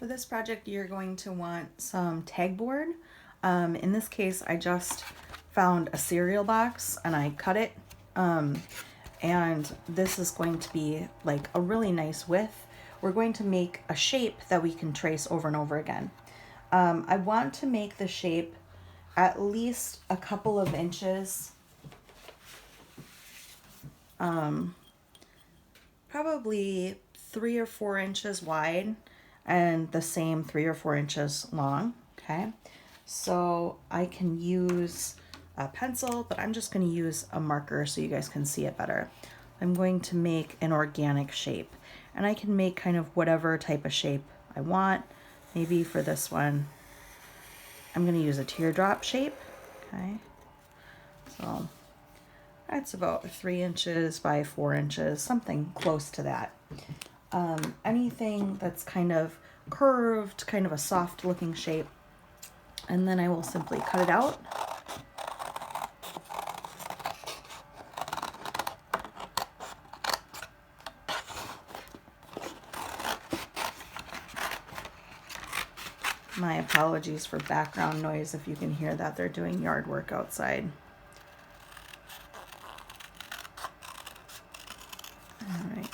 For this project, you're going to want some tag board. In this case, I just found a cereal box and I cut it. And this is going to be like a really nice width. We're going to make a shape that we can trace over and over again. I want to make the shape at least a couple of inches, probably 3 or 4 inches wide and the same 3 or 4 inches long. Okay, so I can use a pencil, but I'm just going to use a marker so you guys can see it better. I'm going to make an organic shape, and I can make kind of whatever type of shape I want. Maybe for this one, I'm going to use a teardrop shape. Okay, so that's about 3 inches by 4 inches, something close to that. Anything that's kind of curved, kind of a soft looking shape, and then I will simply cut it out. My apologies for background noise if you can hear that. They're doing yard work outside. All right.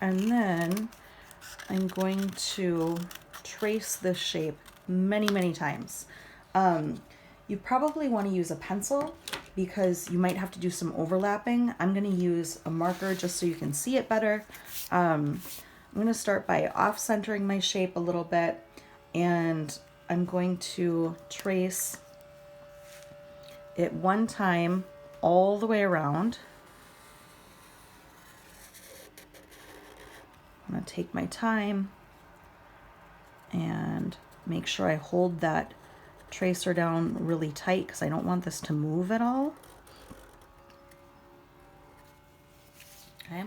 And then I'm going to trace this shape many, many times. You probably want to use a pencil because you might have to do some overlapping. I'm going to use a marker just so you can see it better. I'm going to start by off-centering my shape a little bit, and I'm going to trace it one time all the way around. I'm going to take my time and make sure I hold that tracer down really tight because I don't want this to move at all. Okay,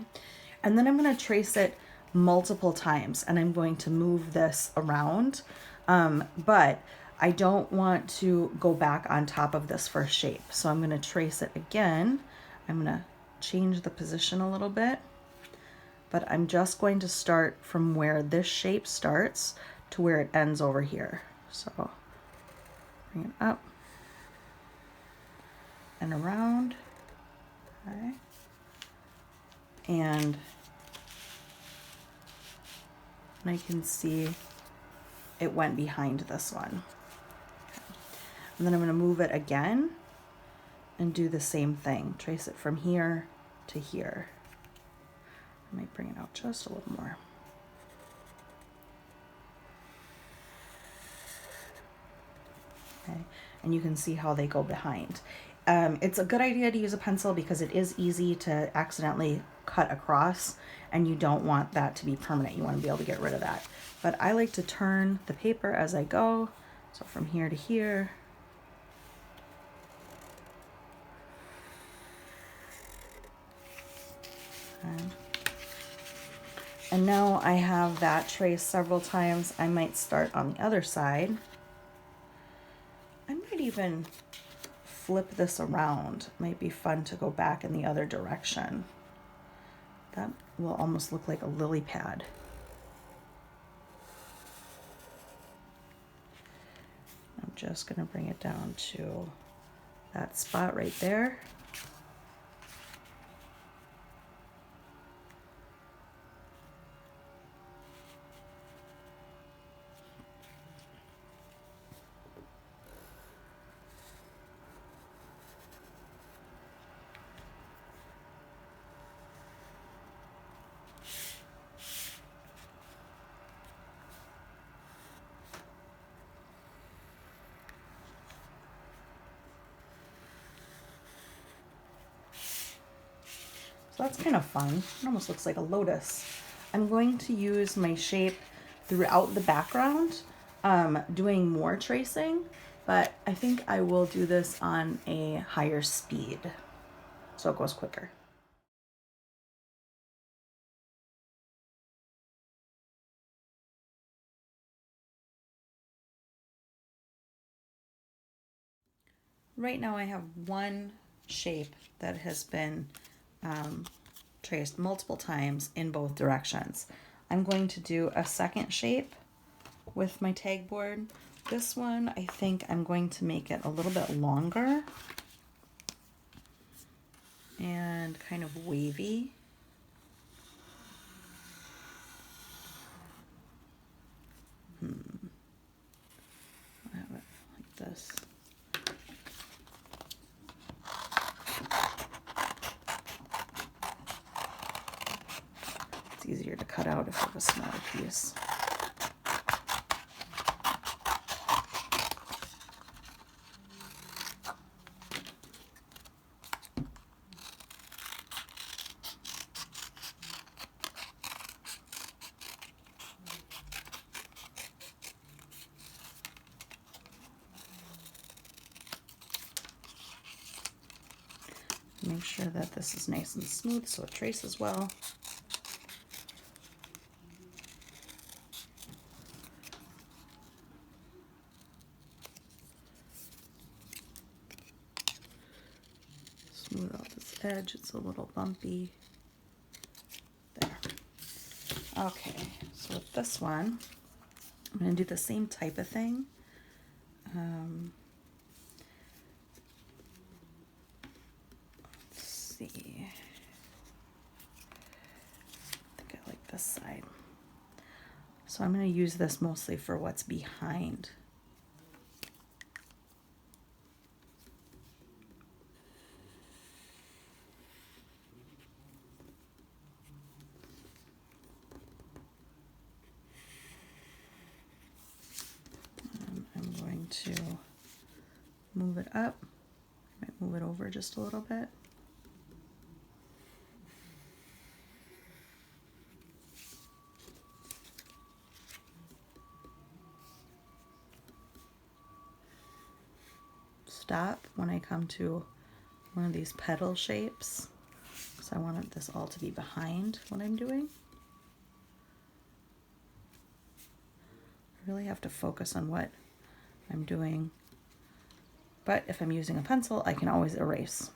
and then I'm going to trace it multiple times, and I'm going to move this around, but I don't want to go back on top of this first shape, so I'm going to trace it again. I'm going to change the position a little bit, but I'm just going to start from where this shape starts to where it ends over here. So bring it up and around. Okay. And I can see it went behind this one. And then I'm going to move it again and do the same thing. Trace it from here to here. I might bring it out just a little more. Okay. And you can see how they go behind. It's a good idea to use a pencil because it is easy to accidentally cut across, and you don't want that to be permanent. You want to be able to get rid of that. But I like to turn the paper as I go. So from here to here. Okay. And now I have that traced several times. I might start on the other side. I might even flip this around. It might be fun to go back in the other direction. That will almost look like a lily pad. I'm just going to bring it down to that spot right there. So that's kind of fun. It almost looks like a lotus. I'm going to use my shape throughout the background, doing more tracing, but I think I will do this on a higher speed so it goes quicker. Right now I have one shape that has been traced multiple times in both directions. I'm going to do a second shape with my tag board. This one, I think I'm going to make it a little bit longer and kind of wavy. I have it like this. It's easier to cut out if I have a smaller piece. Make sure that this is nice and smooth so it traces well. Smooth out this edge, it's a little bumpy. There. Okay, so with this one, I'm going to do the same type of thing. Let's see. I think I like this side. So I'm going to use this mostly for what's behind. I'm going to move it up. I might move it over just a little bit. Stop when I come to one of these petal shapes, because I want this all to be behind what I'm doing. I really have to focus on what I'm doing, but if I'm using a pencil, I can always erase.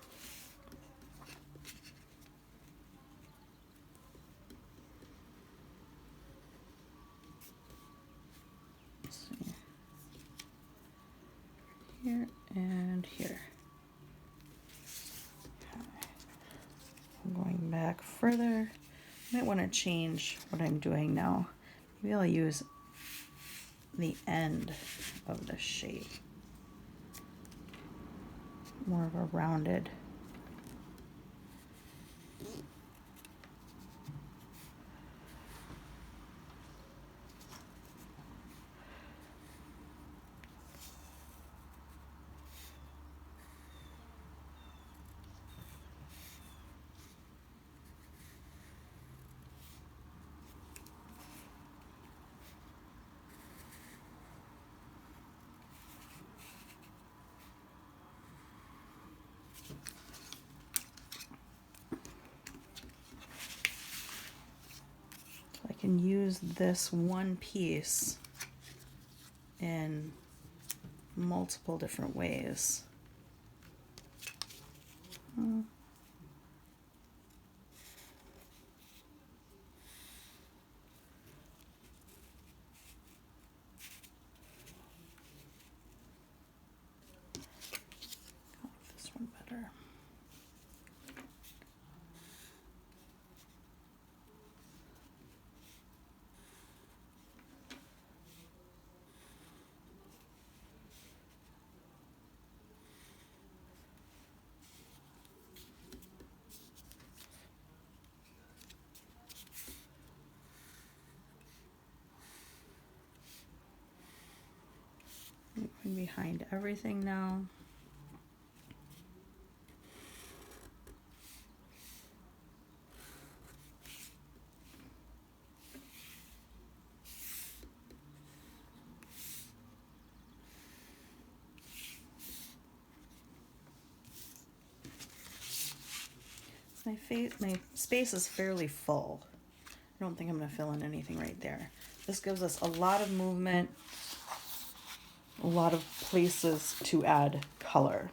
Let's see. Here and here. I'm going back further. I might want to change what I'm doing now. Maybe I'll use the end of the shape. More of a rounded. I can use this one piece in multiple different ways. This one better. I'm behind everything now. My space is fairly full. I don't think I'm going to fill in anything right there. This gives us a lot of movement, a lot of places to add color.